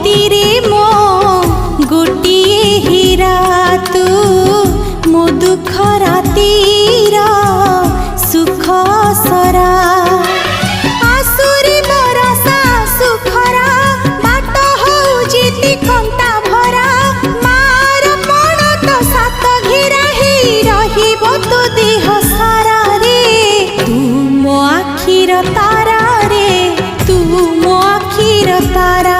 मोती रे मो गोटिए हीरा तू मो दुख रातीर सुख सरा आसुरी बरसा सुखरा बाट होउची कंटा भरा मार पण तो सात घिरा ही रहिबो तो देह सारा रे तू मो आखिर तारा रे तू मो आखिर तारा।